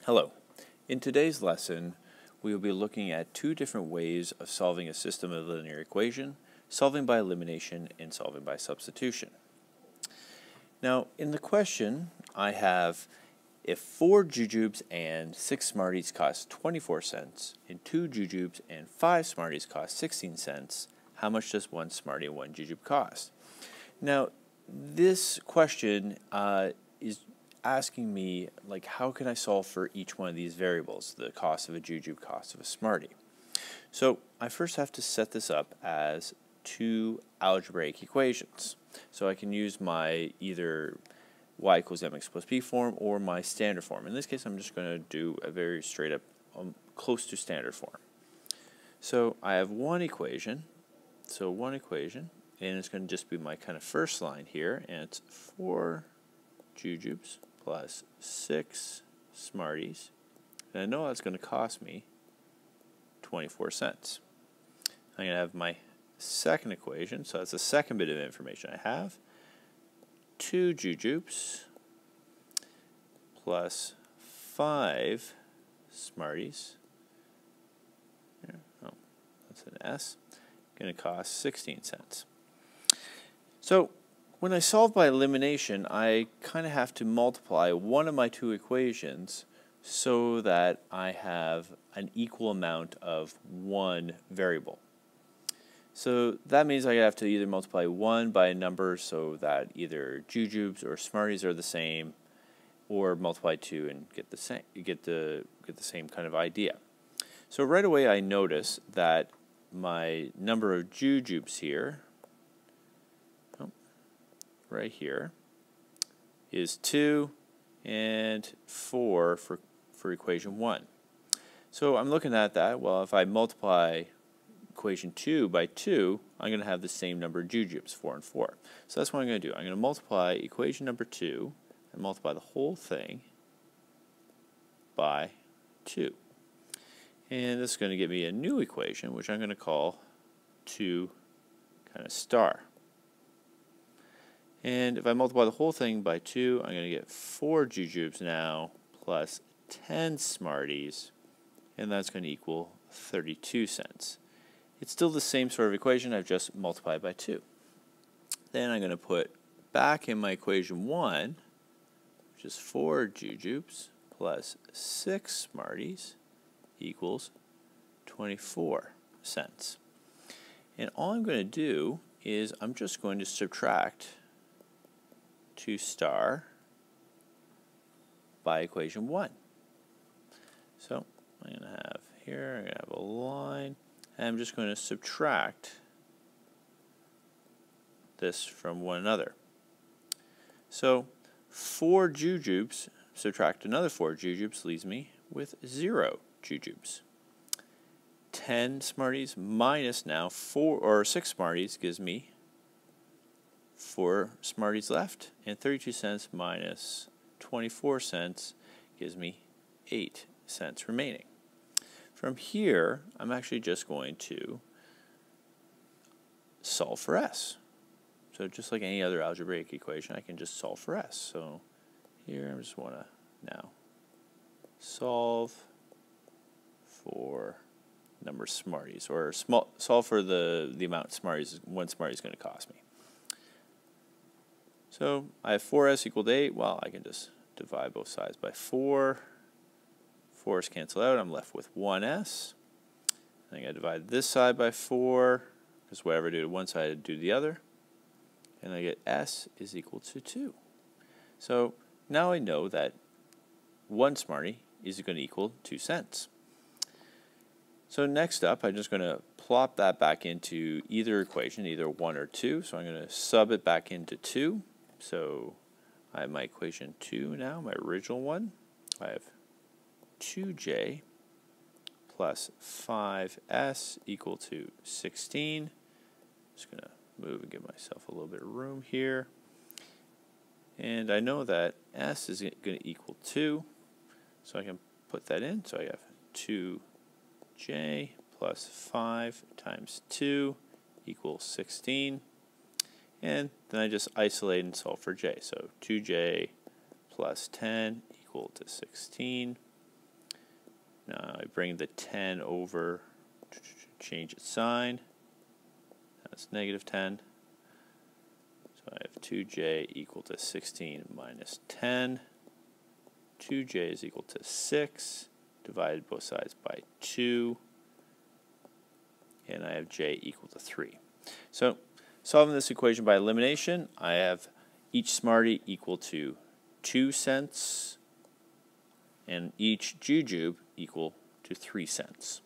Hello. In today's lesson, we will be looking at two different ways of solving a system of linear equation, solving by elimination and solving by substitution. Now, in the question, I have if 4 jujubes and 6 Smarties cost 24 cents, and 2 jujubes and 5 Smarties cost 16 cents, how much does 1 Smartie and 1 jujube cost? Now, this question is asking me, like, how can I solve for each one of these variables, the cost of a jujube, cost of a Smartie? So I first have to set this up as two algebraic equations. So I can use my either y equals mx plus b form or my standard form. In this case, I'm just going to do a very straight up, close to standard form. So I have one equation, and it's going to just be my kind of first line here, and it's 4 jujubes plus 6 Smarties, and I know that's going to cost me 24 cents. I'm going to have my second equation, so that's the second bit of information I have. 2 jujubes plus 5 Smarties. Oh, that's an S. Going to cost 16 cents. So when I solve by elimination, I kind of have to multiply one of my two equations so that I have an equal amount of one variable. So that means I have to either multiply 1 by a number so that either jujubes or Smarties are the same, or multiply 2 and get the same kind of idea. So right away I notice that my number of jujubes here, right here, is 2 and 4 for equation 1. So I'm looking at that. Well, if I multiply equation 2 by 2, I'm going to have the same number of jujubes, 4 and 4. So that's what I'm going to do. I'm going to multiply equation number 2 and multiply the whole thing by 2. And this is going to give me a new equation, which I'm going to call 2 kind of star. And if I multiply the whole thing by 2, I'm going to get 4 jujubes now plus 10 Smarties, and that's going to equal 32 cents. It's still the same sort of equation, I've just multiplied by 2. Then I'm going to put back in my equation 1, which is 4 jujubes plus 6 Smarties equals 24 cents. And all I'm going to do is I'm just going to subtract 2 star by equation 1. So I'm going to have here, I'm going to have a line, and I'm just going to subtract this from one another. So 4 jujubes, subtract another 4 jujubes, leaves me with 0 jujubes. 10 Smarties minus now 6 Smarties gives me 4 Smarties left, and 32 cents minus 24 cents gives me 8 cents remaining. From here, I'm actually just going to solve for S. So just like any other algebraic equation, I can just solve for S. So here I just want to now solve for number of Smarties, or solve for the amount Smarties one Smartie is going to cost me. So I have 4s equal to 8. Well, I can just divide both sides by 4. 4's cancel out. I'm left with 1s. I think I divide this side by 4, because whatever I do to one side, I do to the other. And I get s is equal to 2. So now I know that 1 Smartie is going to equal 2 cents. So next up, I'm just going to plop that back into either equation, either 1 or 2. So I'm going to sub it back into 2. So I have my equation 2 now, my original one. I have 2j plus 5s equal to 16. Just going to move and give myself a little bit of room here. And I know that s is going to equal 2, so I can put that in. So I have 2j plus 5 times 2 equals 16. And then I just isolate and solve for j. So 2j plus 10 equal to 16. Now I bring the 10 over, change its sign. That's negative 10. So I have 2j equal to 16 minus 10. 2j is equal to 6, divided both sides by 2, and I have j equal to 3. So solving this equation by elimination, I have each Smartie equal to 2 cents, and each jujube equal to 3 cents.